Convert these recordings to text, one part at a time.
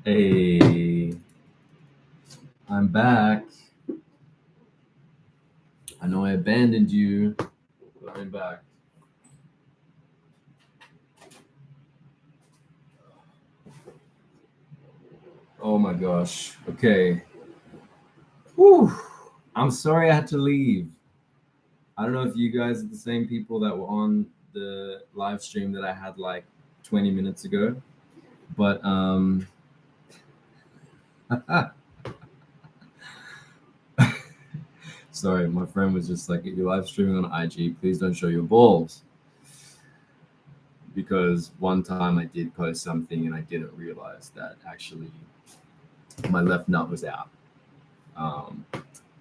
Hey, I'm back. I know I abandoned you, but I'm back. Oh my gosh. Okay. Whew. I'm sorry I had to leave. I don't know if you guys are the same people that were on the live stream that I had like 20 minutes ago, but sorry, my friend was just like, if you're live streaming on IG, please don't show your balls. Because one time I did post something and I didn't realize that actually my left nut was out, um,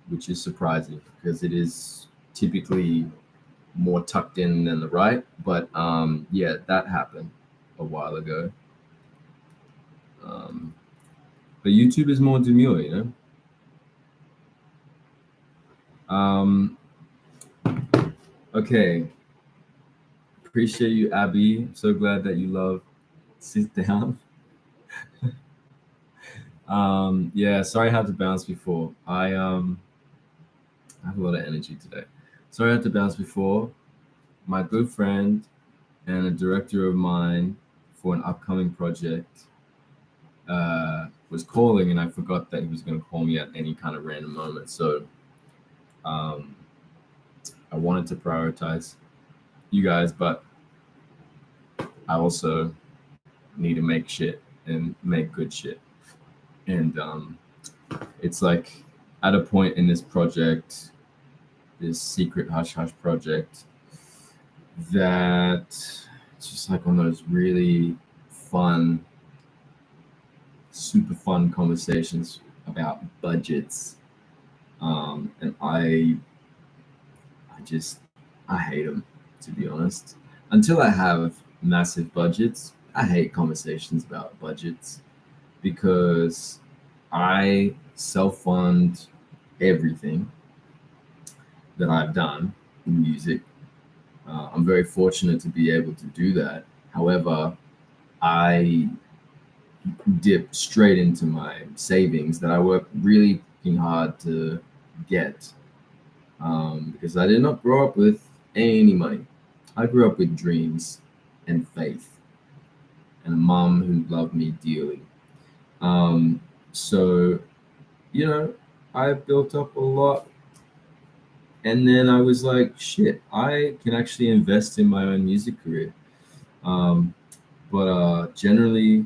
which is surprising because it is typically more tucked in than the right. But yeah, that happened a while ago. Um, but YouTube is more demure, you know. Okay, appreciate you, Abby. So glad that you love Sit Down. Yeah, sorry I had to bounce before. I have a lot of energy today. Sorry I had to bounce before. My good friend and a director of mine for an upcoming project was calling, and I forgot that he was going to call me at any kind of random moment. So um, I wanted to prioritize you guys, but I also need to make shit and make good shit. And it's like at a point in this project, this secret hush hush project, that it's just like one of those really fun, super fun conversations about budgets. And I just, I hate them, to be honest. Until I have massive budgets, I hate conversations about budgets because I self fund everything that I've done in music. I'm very fortunate to be able to do that. However, I dip straight into my savings that I work really fucking hard to get, because I did not grow up with any money. I grew up with dreams and faith and a mom who loved me dearly. Um, so, you know, I built up a lot. And then I was like, shit, I can actually invest in my own music career. Um, but generally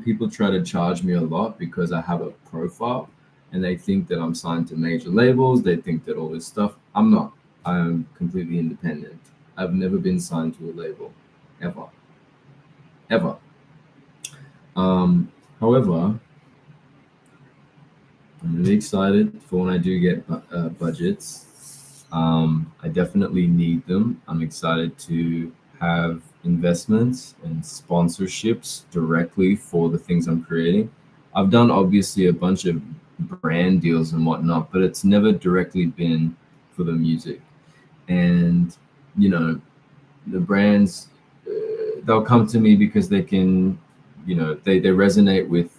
people try to charge me a lot because I have a profile and they think that I'm signed to major labels. They think that all this stuff. I'm not. I'm completely independent. I've never been signed to a label, ever, ever. However, I'm really excited for when I do get budgets. I definitely need them. I'm excited to have investments and sponsorships directly for the things I'm creating. I've done obviously a bunch of brand deals and whatnot, but it's never directly been for the music. And, you know, the brands, they'll come to me because they can, they resonate with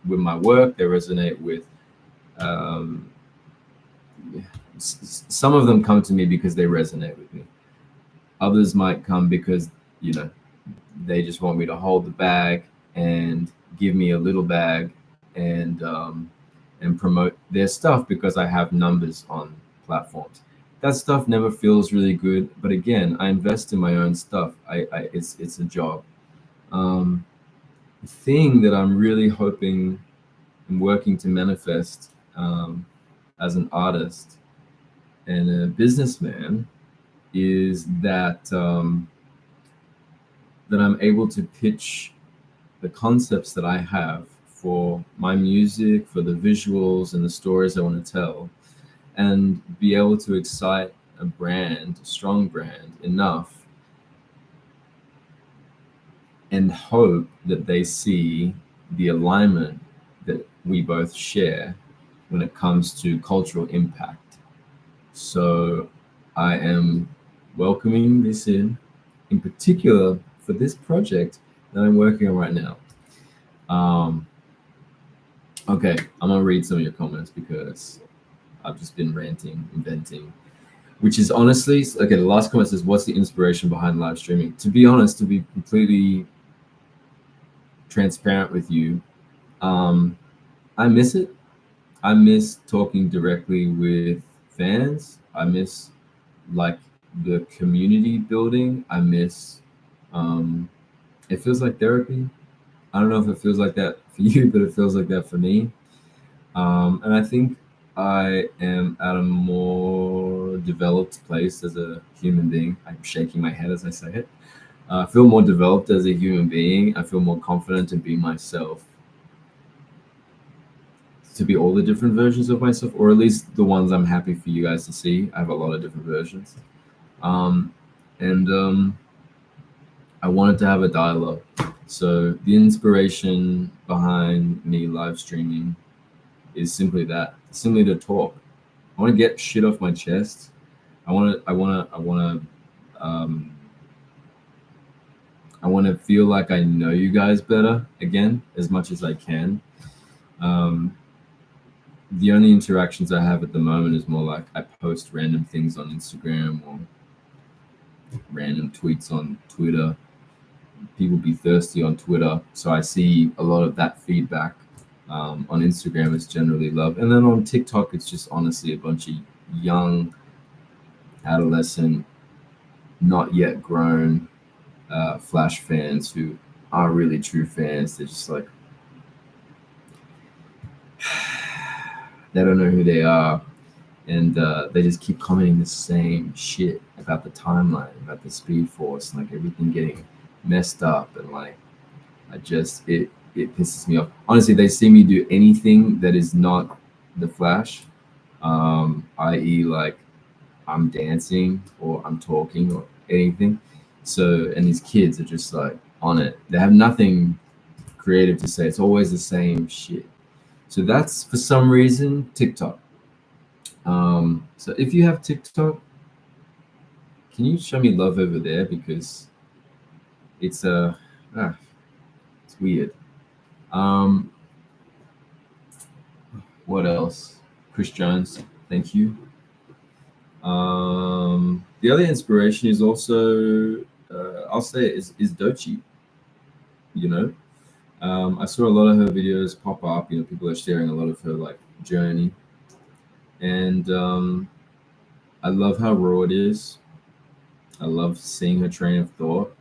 my work. They resonate with um, some of them come to me because they resonate with me. Others might come because you know they just want me to hold the bag and give me a little bag and promote their stuff because I have numbers on platforms. That stuff never feels really good, but again, I invest in my own stuff. It's a job. Um, the thing that I'm really hoping and working to manifest as an artist and a businessman is that that I'm able to pitch the concepts that I have for my music, for the visuals and the stories I want to tell, and be able to excite a brand, a strong brand, enough and hope that they see the alignment that we both share when it comes to cultural impact. So I am welcoming this in particular for this project that I'm working on right now. Um, okay, I'm gonna read some of your comments because I've just been ranting, inventing, which is honestly okay. The last comment says, "What's the inspiration behind live streaming?" To be honest, to be completely transparent with you, um, I miss it. I miss talking directly with fans. I miss like the community building. I miss. It feels like therapy. I don't know if it feels like that for you, but it feels like that for me. And I think I am at a more developed place as a human being. I'm shaking my head as I say it. I feel more developed as a human being. I feel more confident to be myself, to be all the different versions of myself, or at least the ones I'm happy for you guys to see. I have a lot of different versions. Um, and I wanted to have a dialogue. So the inspiration behind me live streaming is simply that, simply to talk. I want to get shit off my chest. Um, I want to feel like I know you guys better again, as much as I can. Um, the only interactions I have at the moment is more like I post random things on Instagram or random tweets on Twitter. People be thirsty on Twitter, so I see a lot of that feedback. On Instagram, it's generally love, and then on TikTok, it's just honestly a bunch of young, adolescent, not yet grown Flash fans who are really true fans. They're just like they don't know who they are, and they just keep commenting the same shit about the timeline, about the Speed Force, and like everything getting messed up, and like it pisses me off. Honestly, they see me do anything that is not the Flash, i.e., like I'm dancing or I'm talking or anything. So, and these kids are just like on it. They have nothing creative to say. It's always the same shit. So that's for some reason TikTok. So if you have TikTok, can you show me love over there because it's it's weird. Um, what else? Chris Jones, thank you. The other inspiration is also I'll say it, is Dochi. You know, I saw a lot of her videos pop up. You know, people are sharing a lot of her like journey, and I love how raw it is. I love seeing her train of thought.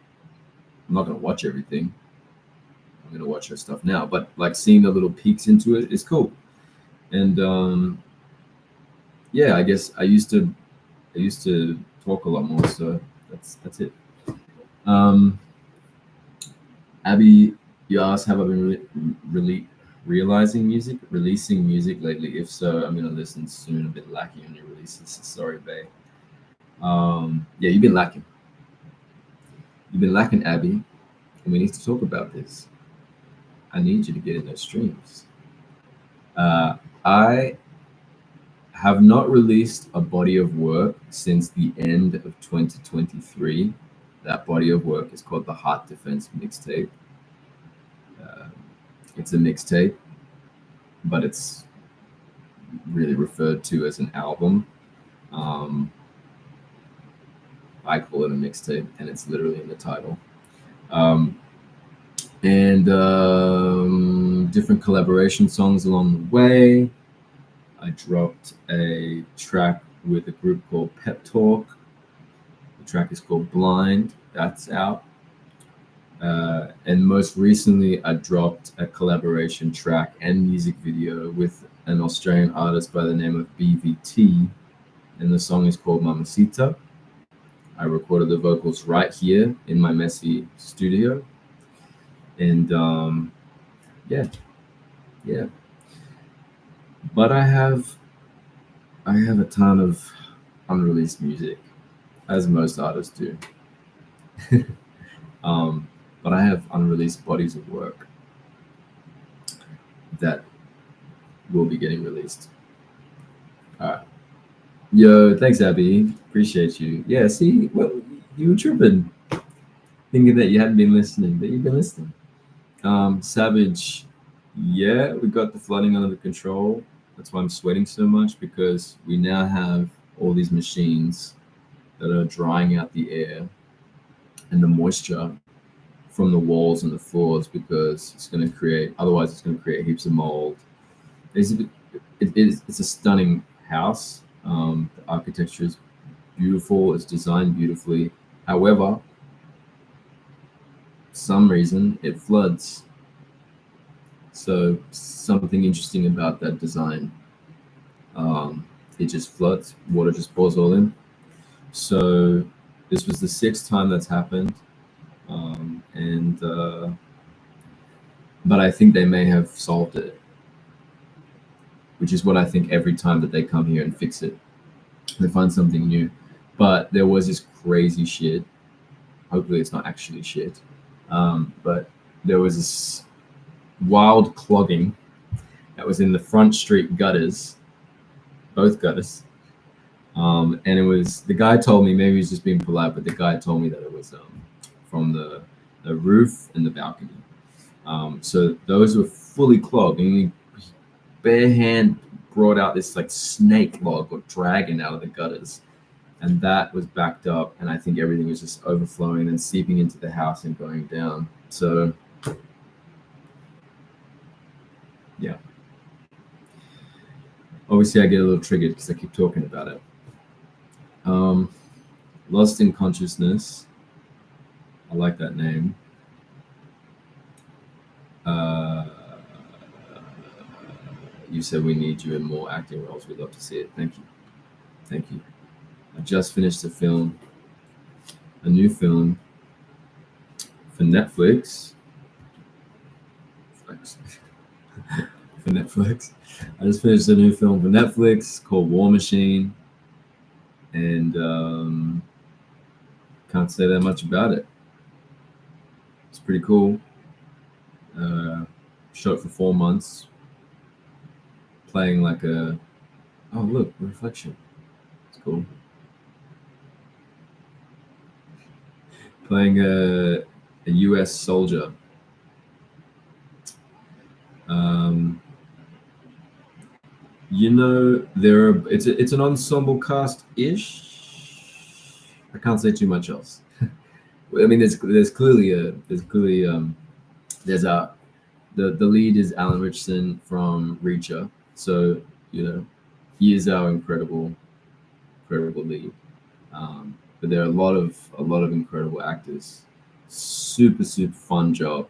I'm not gonna watch everything. I'm gonna watch her stuff now, but like seeing the little peeks into it is cool. And yeah, I guess I used to talk a lot more, so that's it. Um, Abby, you asked, have I been releasing music lately? If so, I'm gonna listen soon. I've been lacking on your releases. Sorry, babe. Yeah, you've been lacking. You've been lacking, Abby, and we need to talk about this. I need you to get in those streams. I have not released a body of work since the end of 2023. That body of work is called the Heart Defense Mixtape. Uh, it's a mixtape, but it's really referred to as an album. Um, I call it a mixtape, and it's literally in the title. Um, and different collaboration songs along the way. I dropped a track with a group called Pep Talk. The track is called Blind. That's out. And most recently, I dropped a collaboration track and music video with an Australian artist by the name of BVT. and the song is called Mamacita. I recorded the vocals right here in my messy studio, and yeah, yeah. But I have a ton of unreleased music, as most artists do. um, but I have unreleased bodies of work that will be getting released. All right. Yo, thanks, Abby. Appreciate you. Yeah, see, well, you were tripping, thinking that you hadn't been listening, but you've been listening. Savage, yeah, we got the flooding under control. That's why I'm sweating so much because we now have all these machines that are drying out the air and the moisture from the walls and the floors because it's going to create, otherwise, it's going to create heaps of mold. It's a, it's a stunning house. The architecture is beautiful, it's designed beautifully. However, some reason it floods. So something interesting about that design. Um, it just floods, water just pours all in. So this was the sixth time that's happened, and but I think they may have solved it, which is what I think every time that they come here and fix it, they find something new. But there was this crazy shit. Hopefully, it's not actually shit. But there was this wild clogging that was in the front street gutters, both gutters. And it was the guy told me, maybe he was just being polite, but the guy told me that it was from the roof and the balcony. So those were fully clogged, and he bare hand brought out this like snake log or dragon out of the gutters, and that was backed up, and I think everything was just overflowing and seeping into the house and going down. So yeah, obviously I get a little triggered because I keep talking about it. Um, Lost in Consciousness. I like that name. Uh, you said we need you in more acting roles. We'd love to see it. Thank you. Thank you. I just finished a new film for Netflix. For Netflix. I just finished a new film for Netflix called War Machine, and can't say that much about it. It's pretty cool. Shot for 4 months, playing like a, oh look, reflection. It's cool. Playing a U.S. soldier. Um, it's an ensemble cast ish. I can't say too much else. I mean, there's a the lead is Alan Richardson from Reacher, so you know he is our incredible lead. But there are a lot of incredible actors. Super fun job.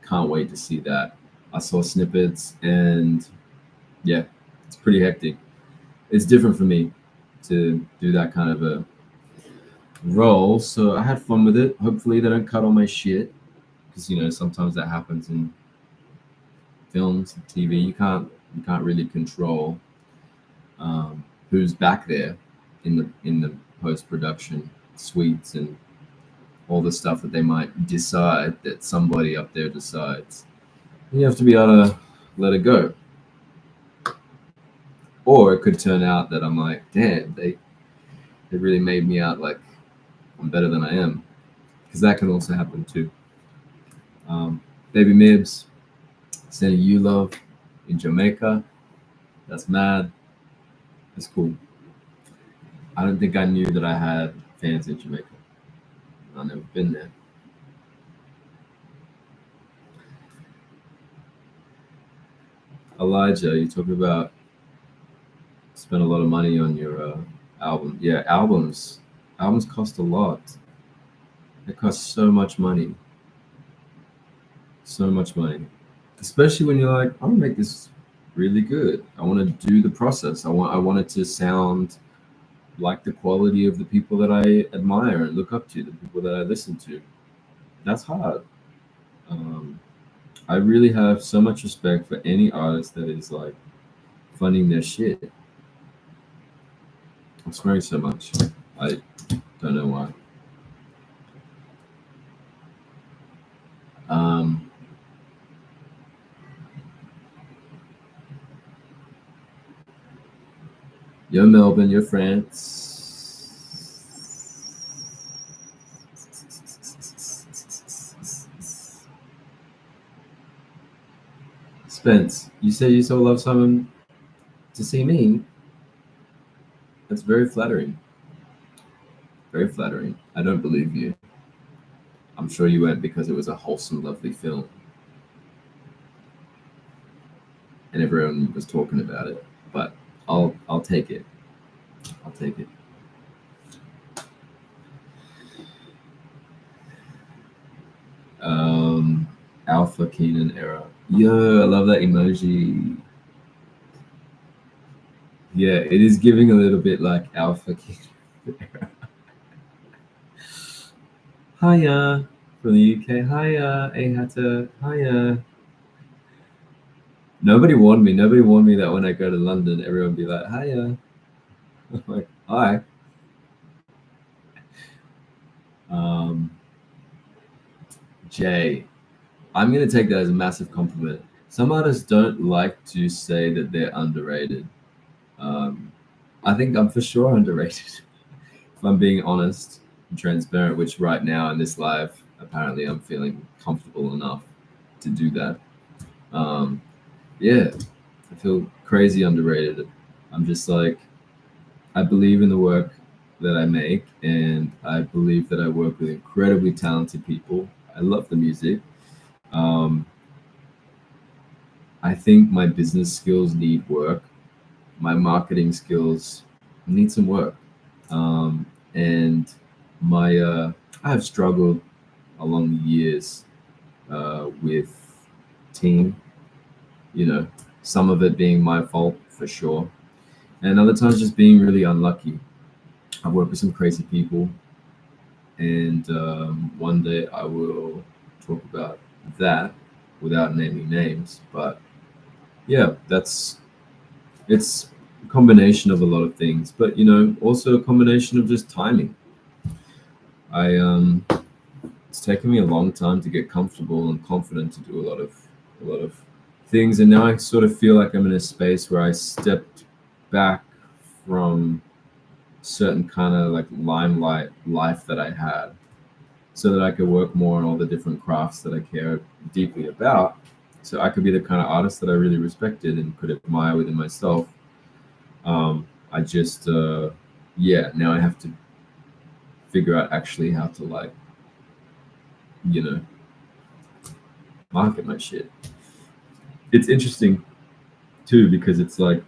Can't wait to see that. I saw snippets and yeah, it's pretty hectic. It's different for me to do that kind of a role, so I had fun with it. Hopefully, they don't cut all my shit because sometimes that happens in films and TV. You can't really control who's back there in the post production suites and all the stuff that they might decide that somebody up there decides. You have to be able to let it go. Or it could turn out that I'm like, damn, they really made me out like I'm better than I am, because that can also happen too. Baby Mibs, sending you love in Jamaica. That's mad. That's cool. I don't think I knew that I had fans in Jamaica. I've never been there. Elijah, you talking about spend a lot of money on your album. Yeah, albums cost a lot. It costs so much money. So much money. Especially when you're like, I want to make this really good. I want to do the process. I want it to sound like the quality of the people that I admire and look up to, the people that I listen to. That's hard. Um, I really have so much respect for any artist that is like funding their shit. I'm swearing so much. I don't know why. Um, you're Melbourne, you're France. Spence, you say you so love someone to see me. That's very flattering. Very flattering. I don't believe you. I'm sure you went because it was a wholesome, lovely film, and everyone was talking about it. But I'll take it. I'll take it. Um, Alpha Keenan era. Yo, I love that emoji. Yeah, it is giving a little bit like Alpha Keenan era. Hiya from the UK. Hiya, Ahata. Hiya. Nobody warned me. Nobody warned me that when I go to London, everyone would be like, hiya. I'm like, hi. Um, Jay, I'm going to take that as a massive compliment. Some artists don't like to say that they're underrated. Um, I think I'm for sure underrated. If I'm being honest and transparent, which right now in this live, apparently I'm feeling comfortable enough to do that. Um, yeah, I feel crazy underrated. I'm just like, I believe in the work that I make, and I believe that I work with incredibly talented people. I love the music. Um, I think my business skills need work. My marketing skills need some work. And my I have struggled along the years with team. You know, some of it being my fault for sure, and other times just being really unlucky. I've worked with some crazy people, and one day I will talk about that without naming names. But yeah, that's it's a combination of a lot of things, but also a combination of just timing. I It's taken me a long time to get comfortable and confident to do a lot of things, and now I sort of feel like I'm in a space where I stepped back from certain kind of like limelight life that I had, so that I could work more on all the different crafts that I care deeply about. So I could be the kind of artist that I really respected and could admire within myself. I just, yeah, now I have to figure out actually how to like, you know, market my shit. It's interesting too because it's like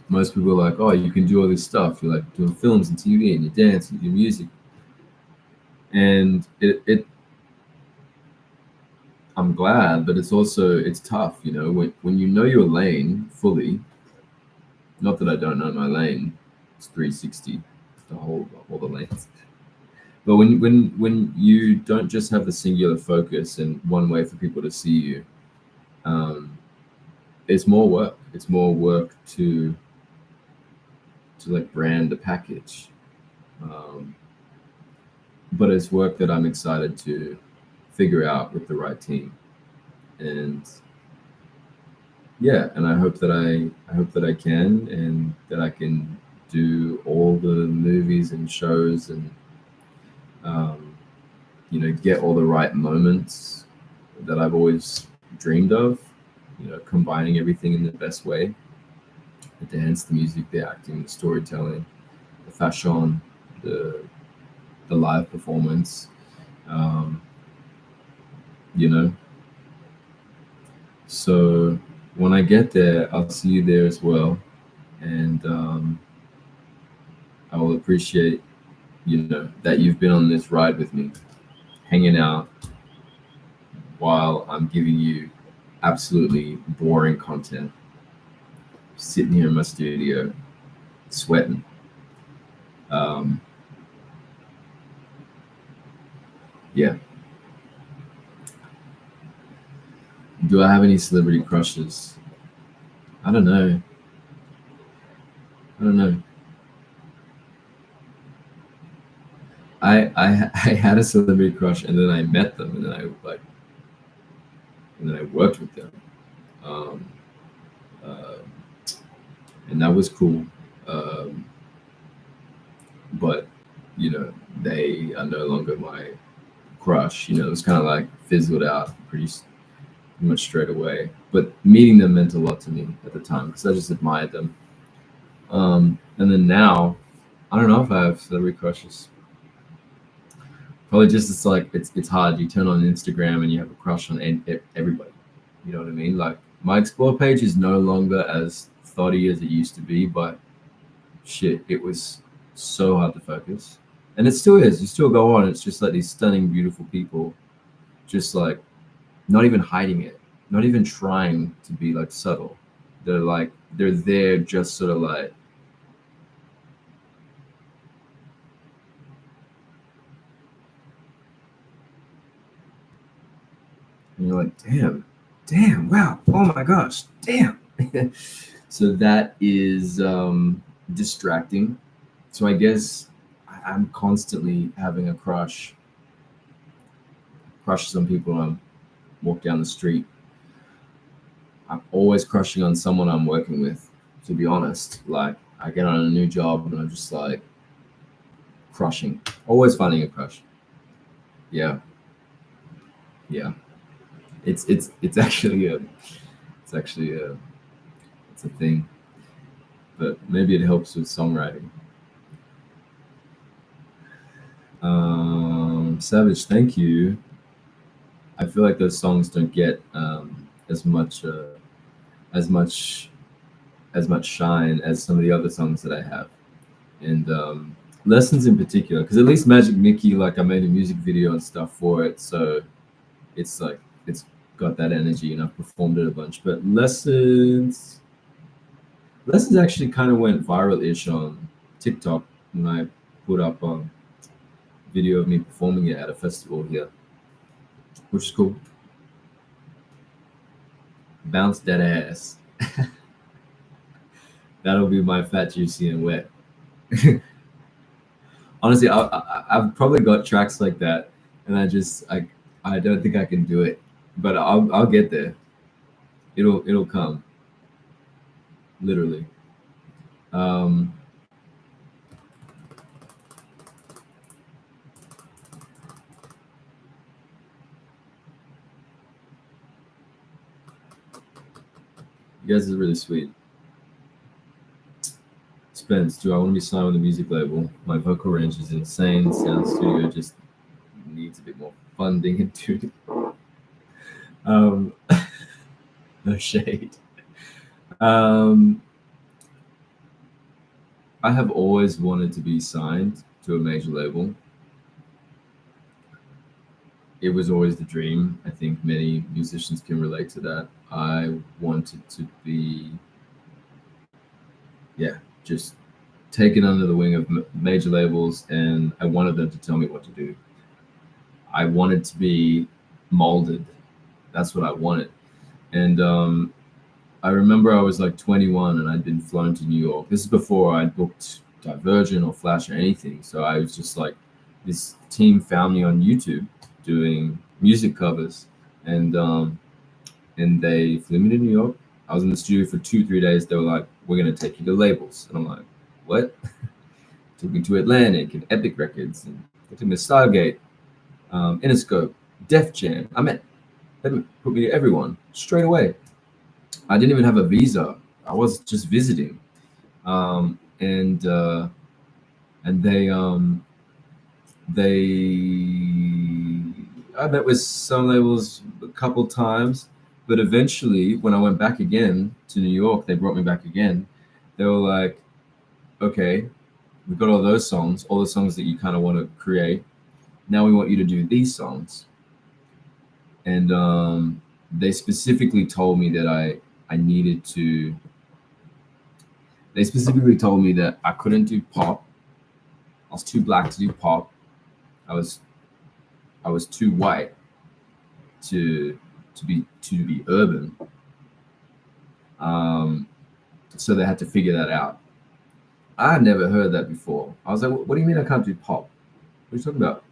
most people are like, oh, you can do all this stuff. You're like doing films and TV and you dance and you do music, and it I'm glad, but it's tough, when you know your lane fully. Not that I don't know my lane. It's 360 to hold all the lanes. But when you don't just have the singular focus and one way for people to see you, um, it's more work. It's more work to like brand the package. Um, but it's work that I'm excited to figure out with the right team. And yeah, and I hope that I can, and that I can do all the movies and shows, and um, get all the right moments that I've always dreamed of. Combining everything in the best way: the dance, the music, the acting, the storytelling, the fashion, the the live performance. Um, you know, so when I get there, I'll see you there as well, and I will appreciate that you've been on this ride with me, hanging out while I'm giving you absolutely boring content, sitting here in my studio, sweating, Um, yeah. Do I have any celebrity crushes? I don't know. I don't know. I had a celebrity crush, and then I met them, and then I worked with them. Um, uh, and that was cool. Um, but they are no longer my crush. It was kind of like fizzled out much straight away. But meeting them meant a lot to me at the time because I just admired them. And then now, I don't know if I have celebrity crushes. Probably just it's like it's hard. You turn on Instagram and you have a crush on everybody. You know what I mean? Like my explore page is no longer as thoughty as it used to be, but shit, it was so hard to focus. And it still is. You still go on. It's just like these stunning, beautiful people, just like not even hiding it, not even trying to be like subtle. They're there just sort of like, and you're like, damn, wow, oh my gosh, damn. So that is distracting. So I guess I'm constantly having a crush some people when I walk down the street. I'm always crushing on someone I'm working with, to be honest. Like I get on a new job and I'm just like crushing, always finding a crush. Yeah, yeah. It's actually a it's a thing, but maybe it helps with songwriting. Savage, thank you. I feel like those songs don't get as much as much shine as some of the other songs that I have, and lessons in particular, because at least Magic Mickey, like I made a music video and stuff for it, so it's like it's got that energy, and I've performed it a bunch. But lessons actually kind of went viral-ish on TikTok when I put up a video of me performing it at a festival here, which is cool. Bounce that ass. That'll be my fat, juicy, and wet. Honestly, I've probably got tracks like that, and I don't think I can do it, but I'll get there. It'll come, literally. Um, you guys are really sweet. Spence, do I want to be signed with a music label? My vocal range is insane. Sound studio just needs a bit more funding and tuning. Um, no shade. Um, I have always wanted to be signed to a major label. It was always the dream. I think many musicians can relate to that. I wanted to be, yeah, just taken under the wing of major labels, and I wanted them to tell me what to do. I wanted to be molded. That's what I wanted. And I remember I was like 21 and I'd been flown to New York. This is before I'd booked Divergent or Flash or anything. So I was just like, this team found me on YouTube doing music covers, and they flew me to New York. I was in the studio for 2 3 days. They were like, "We're gonna take you to labels," and I'm like, "What?" Took me to Atlantic and Epic Records, and took me to Stargate, Interscope, Def Jam. They put me to everyone straight away. I didn't even have a visa. I was just visiting, and they I met with some labels a couple times, but eventually when I went back again to New York, they brought me back again. They were like, "Okay, we've got all the songs that you kind of want to create. Now we want you to do these songs." And they specifically told me that I needed to. They specifically told me that I couldn't do pop, I was too black to do pop. I was I was too white to be urban. Um, so they had to figure that out. I had never heard that before. I was like, "What do you mean I can't do pop? What are you talking about?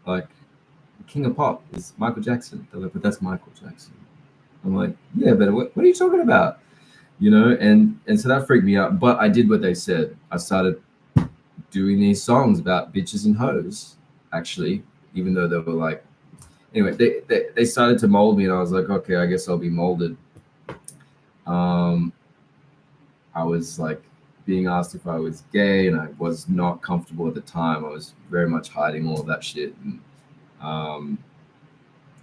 Like, the king of pop is Michael Jackson." They're like, "But that's Michael Jackson." I'm like, "Yeah, but what are you talking about?" And so that freaked me out. But I did what they said. I started doing these songs about bitches and hoes, actually, even though they were like, anyway, they started to mold me, and I was like, okay, I guess I'll be molded. Um, I was like being asked if I was gay, and I was not comfortable at the time. I was very much hiding all of that shit, and um,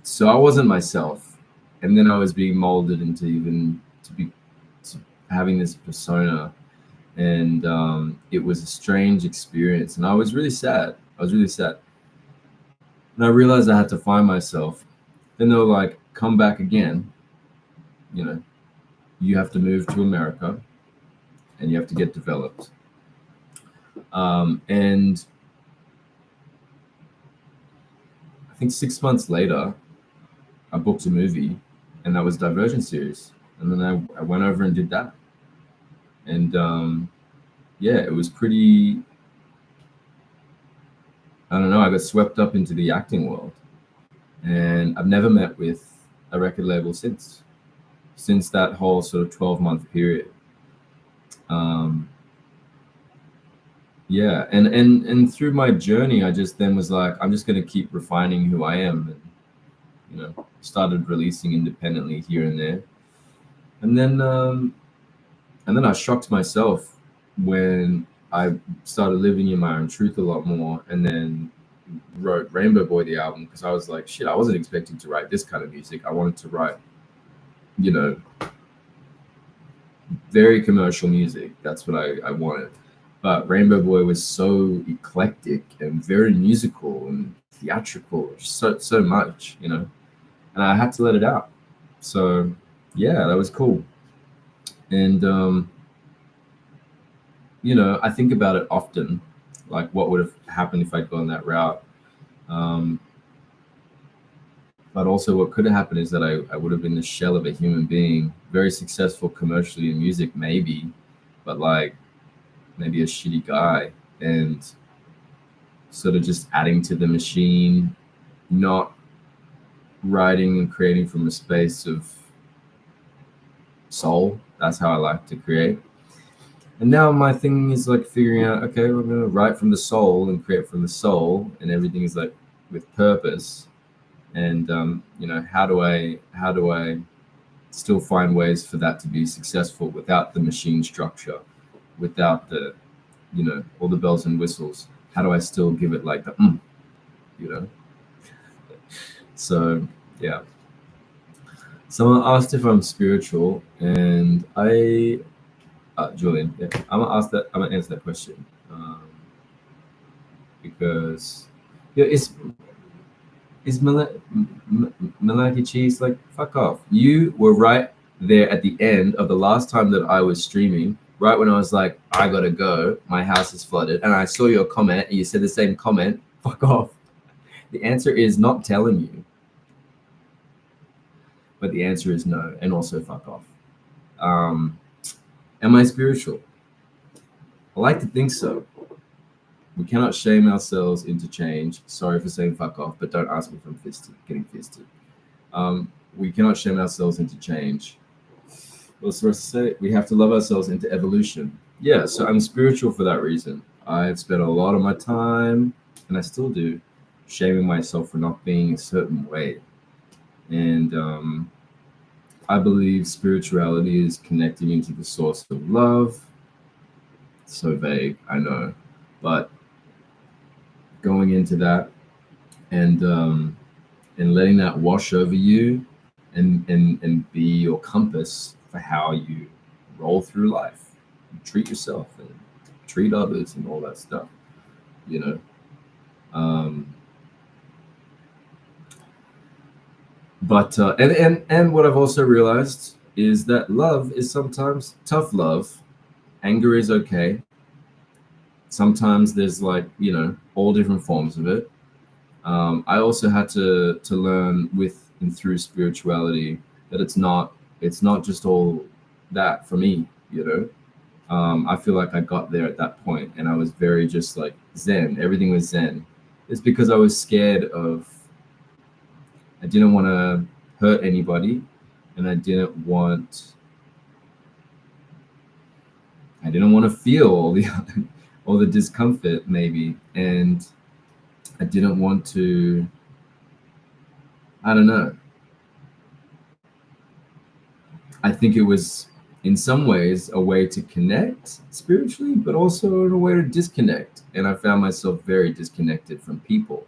so I wasn't myself. And then I was being molded into even to having this persona, and it was a strange experience, and I was really sad. I was really sad, and I realized I had to find myself. Then they were like, "Come back again. You know, you have to move to America, and you have to get developed." And I think 6 months later, I booked a movie, and that was Divergent series, and then I went over and did that, and yeah, it was pretty. I don't know. I got swept up into the acting world, and I've never met with a record label since that whole sort of 12-month period. Um, yeah, and through my journey, I just then was like, I'm just going to keep refining who I am, and started releasing independently here and there, and then I shocked myself when I started living in my own truth a lot more, and then wrote Rainbow Boy the album, because I was like, shit, I wasn't expecting to write this kind of music. I wanted to write, you know, very commercial music. That's what I wanted. But Rainbow Boy was so eclectic and very musical and theatrical, so much. And I had to let it out. So yeah, that was cool. And I think about it often, like what would have happened if I'd gone that route. Um, but also, what could have happened is that I would have been the shell of a human being, very successful commercially in music, maybe, but like maybe a shitty guy, and sort of just adding to the machine, not writing and creating from a space of soul. That's how I like to create. And now my thing is like figuring out, okay, we're gonna write from the soul and create from the soul, and everything is like with purpose. And how do I still find ways for that to be successful without the machine structure, without the all the bells and whistles? How do I still give it like the you know? So yeah. Someone asked if I'm spiritual, and Julian, yeah, I'm gonna answer that question, because yeah, Malaki Cheese, like, fuck off. You were right there at the end of the last time that I was streaming, right when I was like, I gotta go, my house is flooded, and I saw your comment and you said the same comment. Fuck off. The answer is not telling you, but the answer is no, and also fuck off. Um, am I spiritual? I like to think so. We cannot shame ourselves into change. Sorry for saying fuck off, but don't ask me if I'm getting fisted. We cannot shame ourselves into change. What's the rest to say? We have to love ourselves into evolution. Yeah, so I'm spiritual for that reason. I've spent a lot of my time, and I still do, shaming myself for not being a certain way. And I believe spirituality is connecting into the source of love. So vague, I know, but going into that, and letting that wash over you, and be your compass for how you roll through life, treat yourself and treat others and all that stuff, you know. Um, but and what I've also realized is that love is sometimes tough love. Anger is okay. Sometimes there's like, all different forms of it. I also had to learn with and through spirituality that it's not just all that for me. I feel like I got there at that point, and I was very just like Zen. Everything was Zen. It's because I was scared of. I didn't want to hurt anybody, and I didn't want to feel all the all the discomfort maybe, and I didn't want to. I don't know. I think it was in some ways a way to connect spiritually, but also in a way to disconnect. And I found myself very disconnected from people.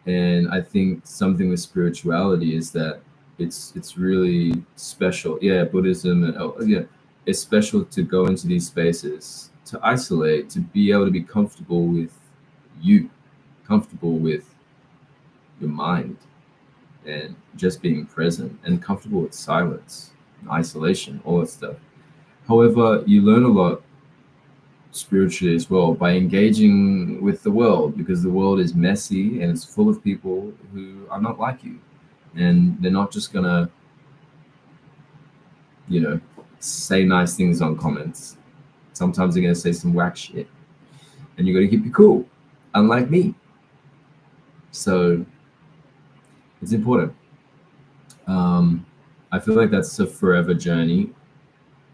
And I think something with spirituality is that it's really special. Yeah, Buddhism and yeah, it's special to go into these spaces, to isolate, to be able to be comfortable with you, comfortable with your mind, and just being present, and comfortable with silence, isolation, all that stuff. However, you learn a lot spiritually as well by engaging with the world, because the world is messy and it's full of people who are not like you, and they're not just gonna you know say nice things on comments. Sometimes they're gonna say some whack shit, and you gotta keep it cool, unlike me. So it's important. I feel like that's a forever journey.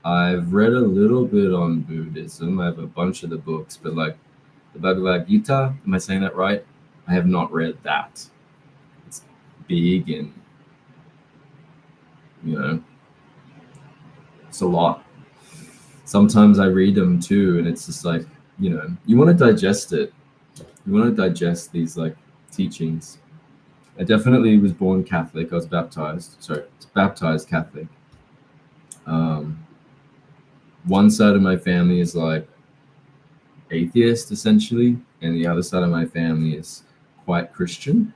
I've read a little bit on Buddhism. I have a bunch of the books, but like the Bhagavad Gita, am I saying that right? I have not read that. It's big, and you know, it's a lot. Sometimes I read them too, and it's just like, you want to digest it. You want to digest these like teachings. I definitely was born Catholic. I was baptized. Sorry, baptized Catholic. Um, One side of my family is like atheist essentially, and the other side of my family is quite Christian.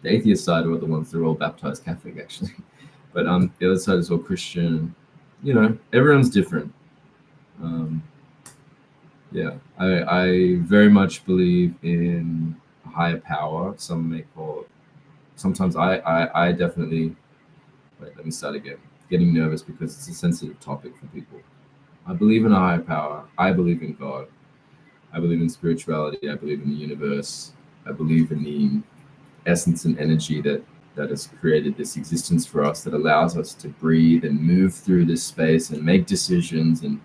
The atheist side are the ones that are all baptized Catholic actually, but the other side is all Christian. Everyone's different. Um, yeah, I very much believe in a higher power. Some may call it. Sometimes I definitely. Wait, let me start again. Getting nervous because it's a sensitive topic for people. I believe in a higher power. I believe in God. I believe in spirituality. I believe in the universe. I believe in the essence and energy that has created this existence for us, that allows us to breathe and move through this space and make decisions, and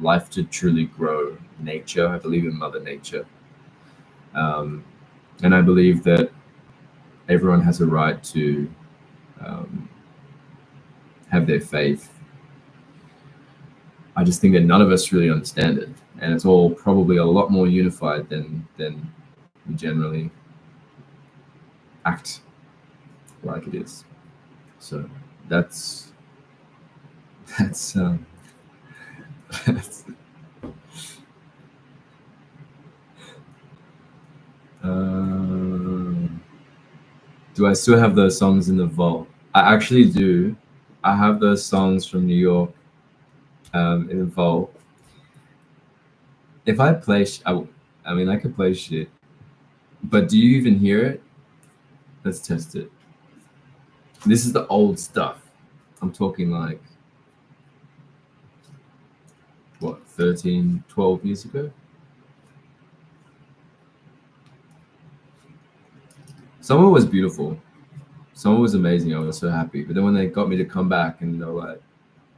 life to truly grow. Nature. I believe in Mother Nature. Um, and I believe that everyone has a right to um, have their faith. I just think that none of us really understand it, and it's all probably a lot more unified than we generally act like it is. So that's that's that's um, do I still have those songs in the vault? I actually do. I have those songs from New York in the vault. If I play, I mean, I could play shit, but do you even hear it? Let's test it. This is the old stuff. I'm talking like, what, 13, 12 years ago? Someone was beautiful. Someone was amazing. I was so happy. But then when they got me to come back and they were like,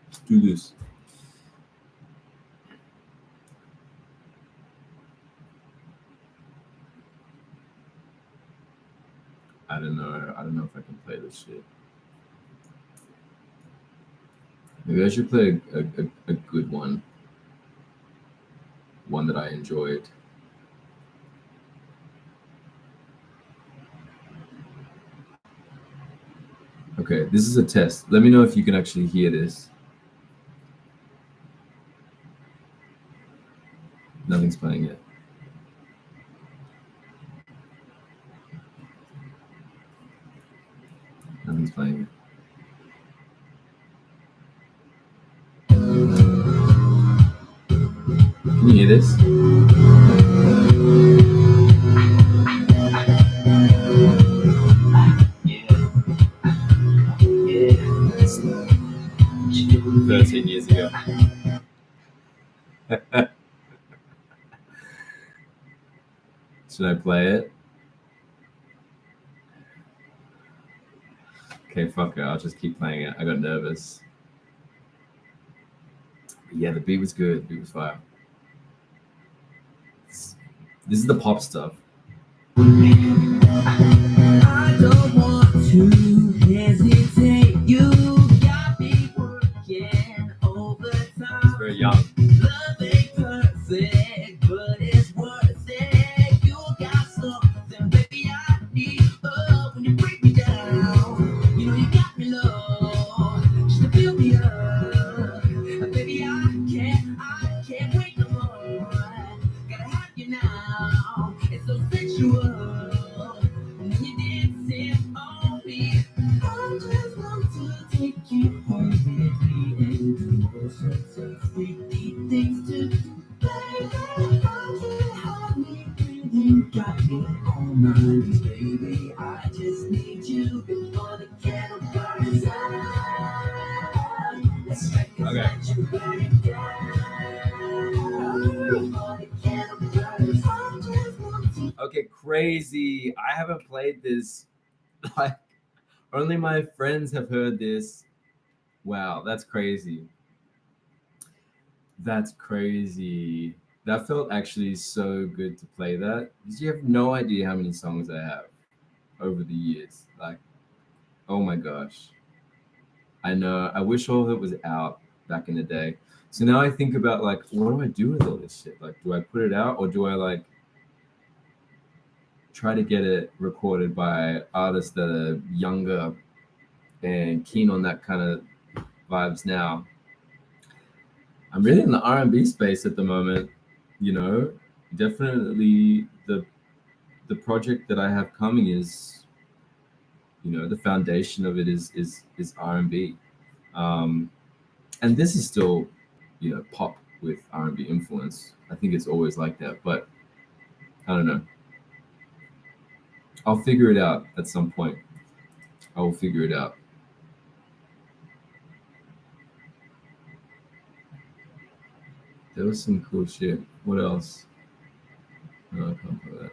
let's do this. I don't know. I don't know if I can play this shit. Maybe I should play a good one. One that I enjoyed. Okay, this is a test. Let me know if you can actually hear this. Nothing's playing yet. Nothing's playing yet. Can you hear this? Yeah. 13 years ago. Should I play it? Okay, fuck it. I'll just keep playing it. I got nervous. But yeah, the beat was good. The beat was fire. This is the pop stuff. I don't want to hesitate. You got me working overtime. It's very young. Love ain't perfect, but it's worth it. You got something, baby, I need. Oh, when you break me down, you know you got me low. Just to build me up, baby, I can't wait no more. Gotta have you now. It's so sensual. When you dancing on me, I just want to take you home with me and do all sorts of freaky things to do. Baby, I can't hardly breathe. You got me on my knees, baby. I just need you before the candle burns out. Let's recognize you burning down. Before the candle burns out. Okay, crazy. I haven't played this. Like, only my friends have heard this. Wow, that's crazy. That's crazy. That felt actually so good to play that. Because you have no idea how many songs I have over the years. Like, oh my gosh. I know. I wish all of it was out back in the day. So now I think about, like, what do I do with all this shit? Like, do I put it out or do I, like, try to get it recorded by artists that are younger and keen on that kind of vibes now? I'm really in the R&B space at the moment, you know. Definitely the project that I have coming is, you know, the foundation of it is R&B. And this is still, you know, pop with R&B influence. I think it's always like that, but I don't know. I'll figure it out at some point. I will figure it out. There was some cool shit. What else? No, I can't put that.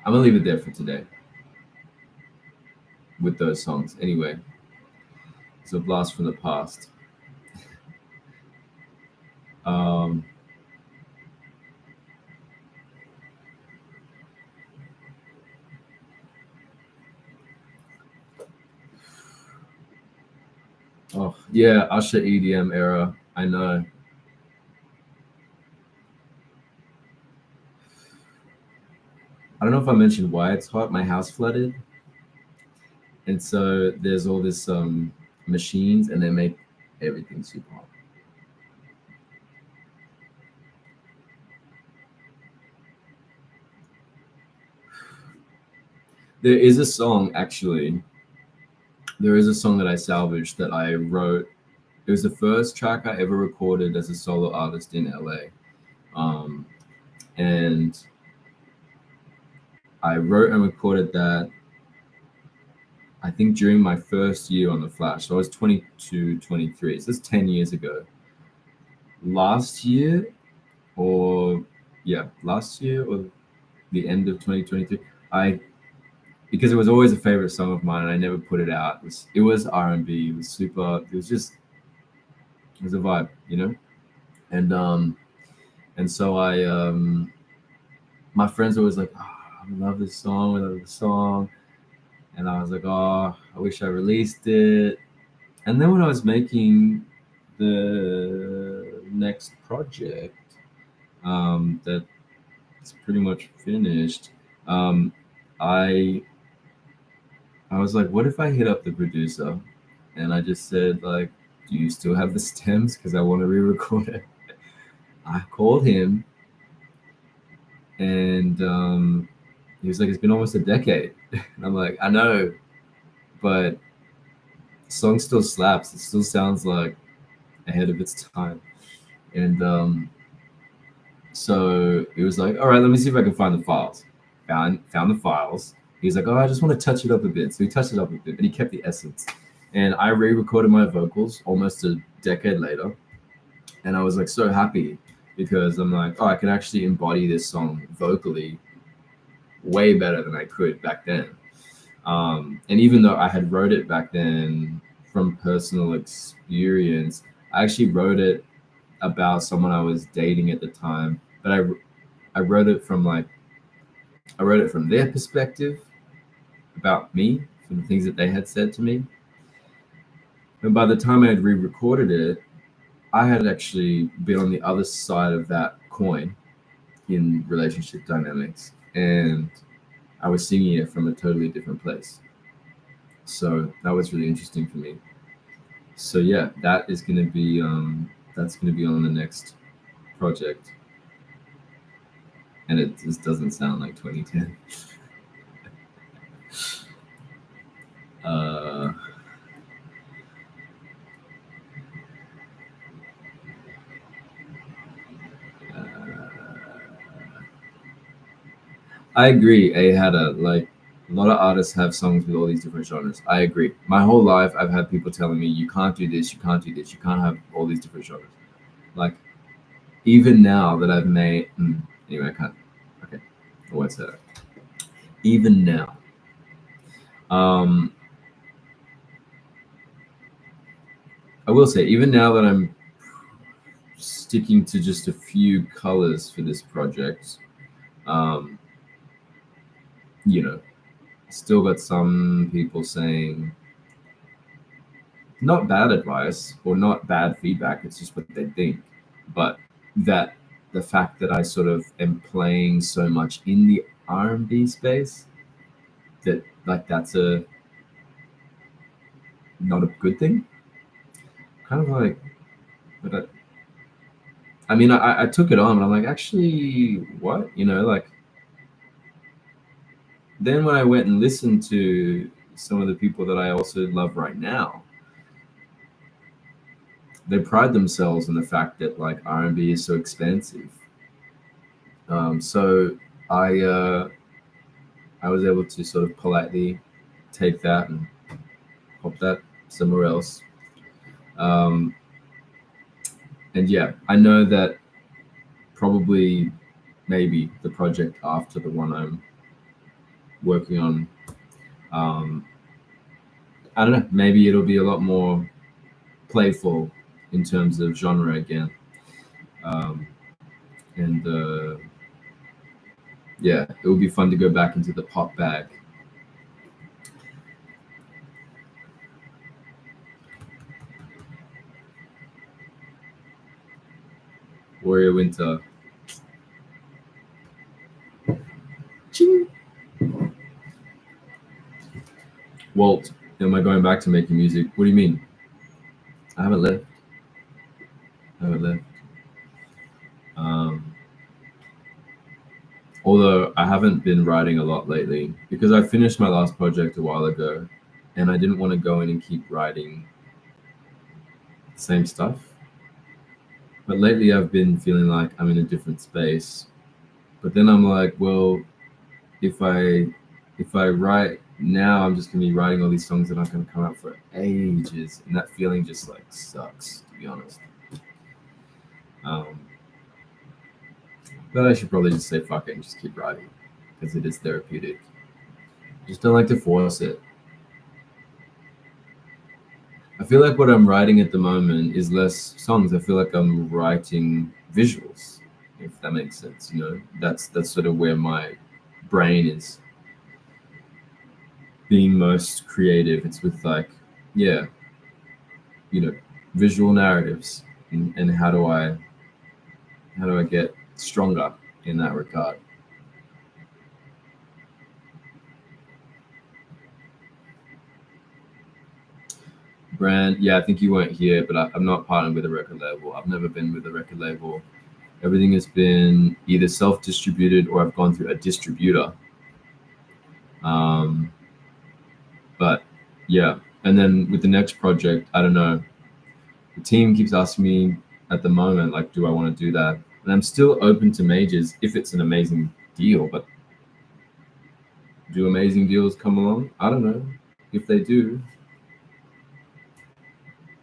I'm gonna leave it there for today with those songs. Anyway, it's a blast from the past. Um, oh yeah, Usher EDM era. I know. I don't know if I mentioned why it's hot. My house flooded, and so there's all this machines, and they make everything super hot. There is a song actually. There is a song that I salvaged that I wrote. It was the first track I ever recorded as a solo artist in LA, and I wrote and recorded that, I think, during my first year on the Flash. So I was 22, 23. So that's 10 years ago. Last year, or yeah, last year or the end of 2023, I, because it was always a favorite song of mine and I never put it out. It was R&B. It was super. It was just, it was a vibe, you know. And so my friends were always like, oh, I love this song. I love this song. And I was like, oh, I wish I released it. And then when I was making the next project, that's pretty much finished, um, I I was like, what if I hit up the producer and I just said, like, do you still have the stems? Because I want to re-record it. I called him and he was like, it's been almost a decade. And I'm like, I know, but the song still slaps. It still sounds like ahead of its time. And so it was like, all right, let me see if I can find the files. Found the files. He's like, oh, I just want to touch it up a bit. So he touched it up a bit, but he kept the essence. And I re-recorded my vocals almost a decade later, and I was like so happy because I'm like, oh, I can actually embody this song vocally way better than I could back then. And even though I had wrote it back then from personal experience, I actually wrote it about someone I was dating at the time, but I wrote it from like I wrote it from their perspective about me, from the things that they had said to me. And by the time I had re-recorded it, I had actually been on the other side of that coin in relationship dynamics, and I was singing it from a totally different place. So that was really interesting for me. So yeah, that's gonna be on the next project, and it just doesn't sound like 2010. Uh, I agree. A had a like a lot of artists have songs with all these different genres. I agree. My whole life, I've had people telling me you can't do this, you can't do this, you can't have all these different genres. Like even now that I've made, anyway, I can't. Okay, I won't say that. Even now, um, I will say even now that I'm sticking to just a few colors for this project, um, you know, still got some people saying not bad advice or not bad feedback, it's just what they think, but that the fact that I sort of am playing so much in the R&B space, that like that's a not a good thing. Kind of like, but I mean, I took it on, but I'm like, actually, what? Like then when I went and listened to some of the people that I also love right now, they pride themselves in the fact that like R&B is so expensive. So I was able to sort of politely take that and pop that somewhere else. Um, and yeah, I know that probably maybe the project after the one I'm working on, um, I don't know, maybe it'll be a lot more playful in terms of genre again. Um, and yeah, it will be fun to go back into the pop bag. Warrior Winter. Ching. Walt, am I going back to making music? What do you mean? I haven't left. I haven't left. Um, Although I haven't been writing a lot lately because I finished my last project a while ago and I didn't want to go in and keep writing the same stuff. But lately I've been feeling like I'm in a different space. But then I'm like, well, if I if I write now, I'm just gonna be writing all these songs that aren't gonna come out for ages, and that feeling just like sucks, to be honest. Um, but I should probably just say fuck it and just keep writing because it is therapeutic. Just don't like to force it. I feel like what I'm writing at the moment is less songs. I feel like I'm writing visuals, if that makes sense. That's sort of where my brain is being most creative. It's with like, yeah, you know, visual narratives, and how do I get stronger in that regard? Brand, yeah, I think you weren't here, but I'm not partnered with a record label. I've never been with a record label. Everything has been either self-distributed or I've gone through a distributor. Um, but yeah, and then with the next project, I don't know. The team keeps asking me at the moment, like, do I want to do that? And I'm still open to majors if it's an amazing deal. But do amazing deals come along? I don't know. If they do,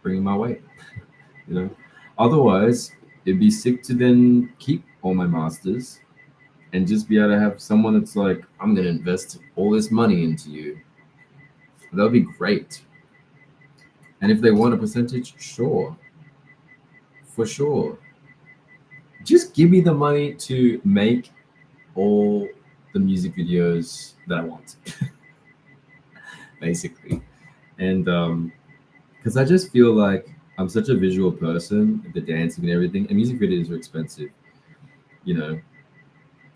bring them my way. You know. Otherwise, it'd be sick to then keep all my masters and just be able to have someone that's like, I'm gonna invest all this money into you. That would be great. And if they want a percentage, sure, for sure. Just give me the money to make all the music videos that I want, basically. And because I just feel like I'm such a visual person, the dancing and everything, and music videos are expensive, you know,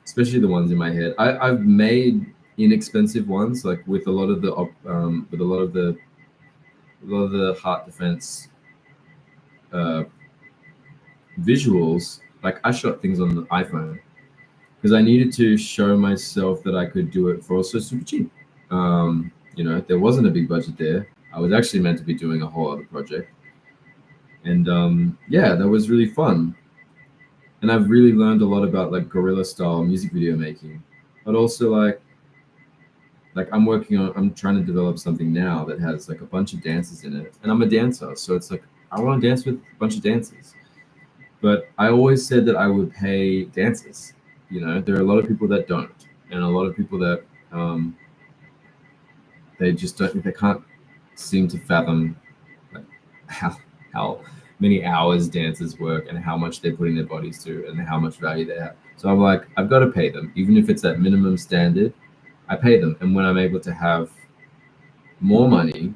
especially the ones in my head. I've made inexpensive ones, like with a lot of the with a lot of the heart defense uh, visuals. Like I shot things on the iPhone because I needed to show myself that I could do it for also super cheap. There wasn't a big budget there. I was actually meant to be doing a whole other project, and yeah, that was really fun. And I've really learned a lot about like guerrilla style music video making, but also like I'm trying to develop something now that has like a bunch of dances in it, and I'm a dancer, so it's like I want to dance with a bunch of dancers. But I always said that I would pay dancers. There are a lot of people that don't, and a lot of people that they just don't. They can't seem to fathom like how many hours dancers work and how much they put in their bodies to and how much value they have. So I'm like, I've got to pay them, even if it's at minimum standard. I pay them, and when I'm able to have more money,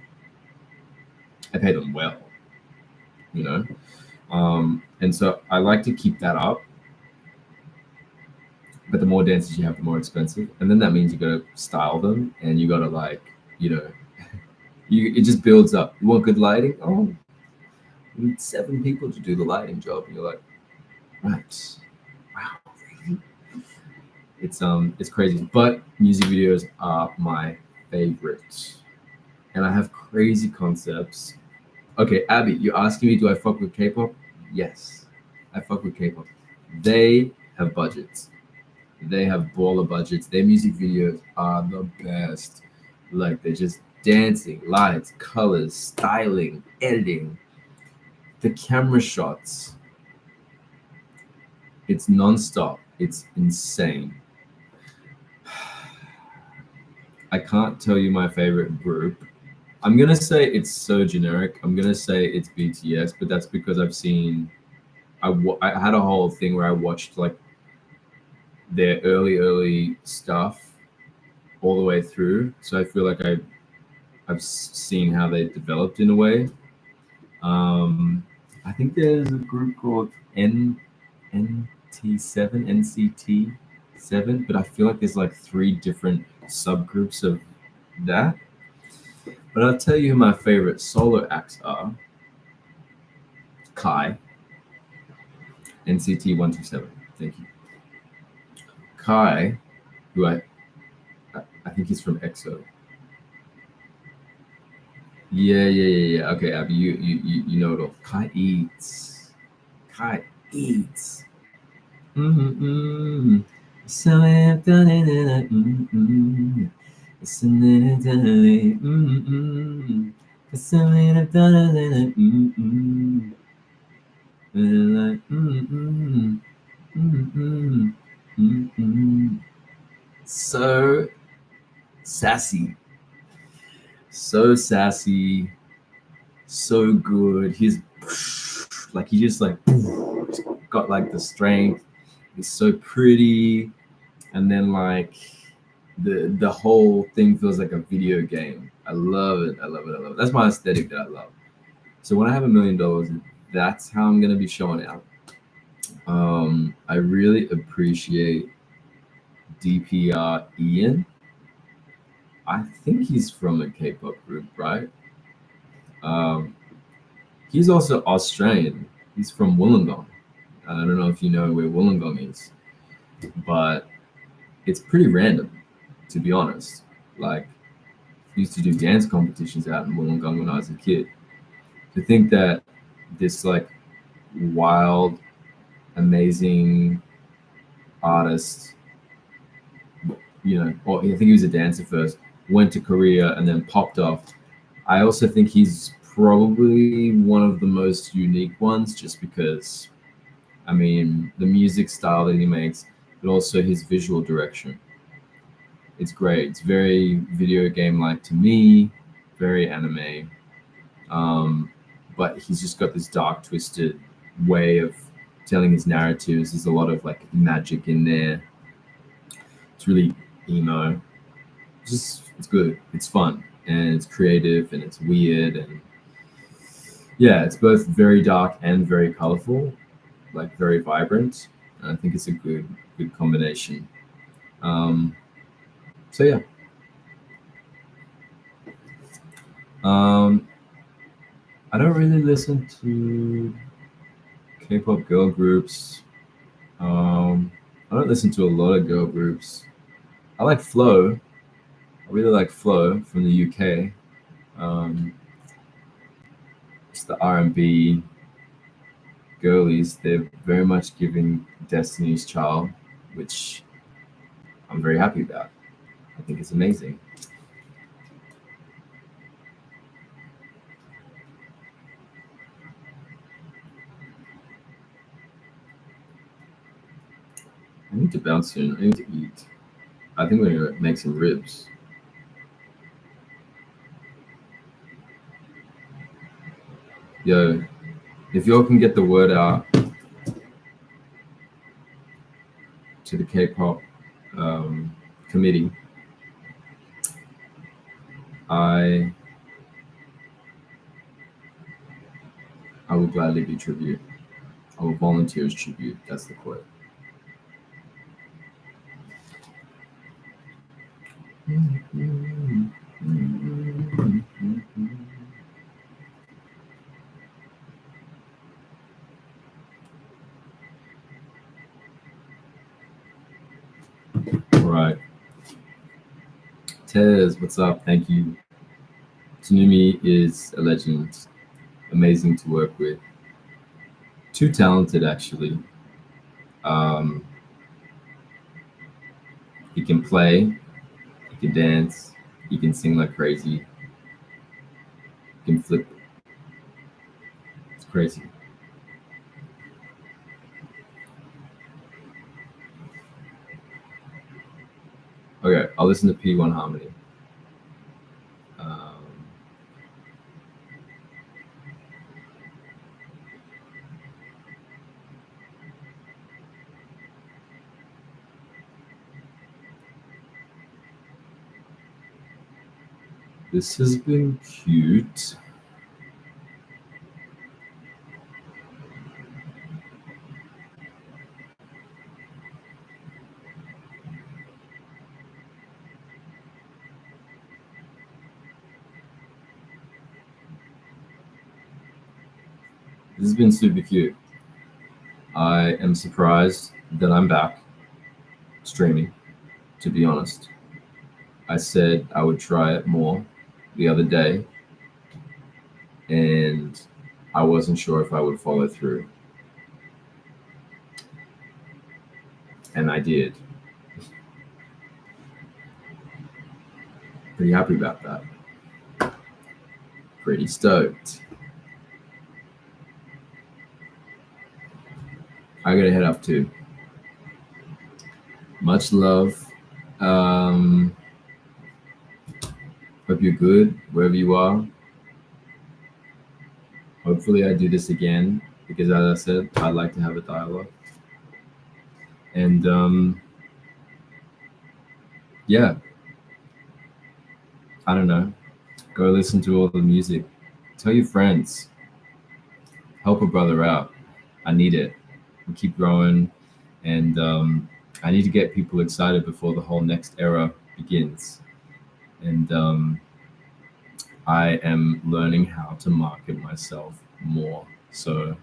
I pay them well. You know, and so I like to keep that up. But the more dancers you have, the more expensive, and then that means you got to style them, and you got to like, you know, it just builds up. You want good lighting? Oh, you need 7 people to do the lighting job, and you're like, right, wow, really? It's crazy. But music videos are my favorite, and I have crazy concepts. Okay, Abby, you're asking me, do I fuck with K-pop? Yes, I fuck with K-pop. They have budgets. They have baller budgets. Their music videos are the best. Like they're just dancing, lights, colors, styling, editing, the camera shots. It's nonstop. It's insane. I can't tell you my favorite group. I'm gonna say it's so generic. I'm gonna say it's BTS, but that's because I've seen. I had a whole thing where I watched like their early stuff all the way through. So I feel like I've seen how they developed in a way. Um, I think there's a group called NCT 7, but I feel like there's like 3 different subgroups of that. But I'll tell you who my favorite solo acts are. Kai, NCT 127. Thank you. Kai, who I think he's from EXO. Yeah. Okay, Abby, you know it all. Kai eats. Kai eats. Mm-hmm. So I've done it and mm-hmm. Mm-hmm. So I've done it and mm-hmm. And like mm-hmm. Mm-hmm. Mm-hmm. So sassy. So sassy. So good. He's like he just like got like the strength. He's so pretty, and then like the whole thing feels like a video game. I love it. I love it. I love it. That's my aesthetic that I love. So when I have $1 million, that's how I'm gonna be showing out. I really appreciate DPR Ian. I think he's from a K-pop group, right? Um, he's also Australian. He's from Wollongong. I don't know if you know where Wollongong is, but it's pretty random, to be honest. Like, I used to do dance competitions out in Wollongong when I was a kid. To think that this like wild, amazing artist, or I think he was a dancer first, went to Korea and then popped off. I also think he's probably one of the most unique ones just because, I mean, the music style that he makes, but also his visual direction. It's great. It's very video game like to me, very anime. Um, but he's just got this dark, twisted way of telling his narratives. There's a lot of like magic in there. It's really emo. It's good. It's fun and it's creative and it's weird and yeah, it's both very dark and very colorful, like very vibrant. And I think it's a good combination. Um, so yeah, um, I don't really listen to K-pop girl groups. I don't listen to a lot of girl groups. I like Flow. I really like Flow from the UK. Um, it's the R&B girlies. They're very much giving Destiny's Child, which I'm very happy about. I think it's amazing. I need to bounce soon. I need to eat. I think we're gonna make some ribs. Yo, if y'all can get the word out to the K-pop committee, I I will gladly be tribute. I will volunteer as tribute. That's the quote. All right, Tez, what's up? Thank you. Tsunumi is a legend, amazing to work with, too talented actually. Um, he can play, he can dance, he can sing like crazy, he can flip. It's crazy. Okay, I'll listen to P1 Harmony. Um, this has been cute. This has been super cute. I am surprised that I'm back streaming, to be honest. I said I would try it more the other day, and I wasn't sure if I would follow through. And I did. Pretty happy about that. Pretty stoked. I gotta head off too. Much love. Um, Hope you're good wherever you are. Hopefully, I do this again because, as I said, I'd like to have a dialogue. And yeah, I don't know. Go listen to all the music. Tell your friends. Help a brother out. I need it. We keep growing, and I need to get people excited before the whole next era begins. And I am learning how to market myself more. So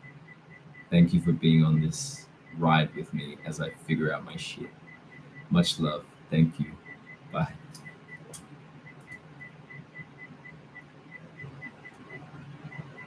thank you for being on this ride with me as I figure out my shit. Much love. Thank you. Bye.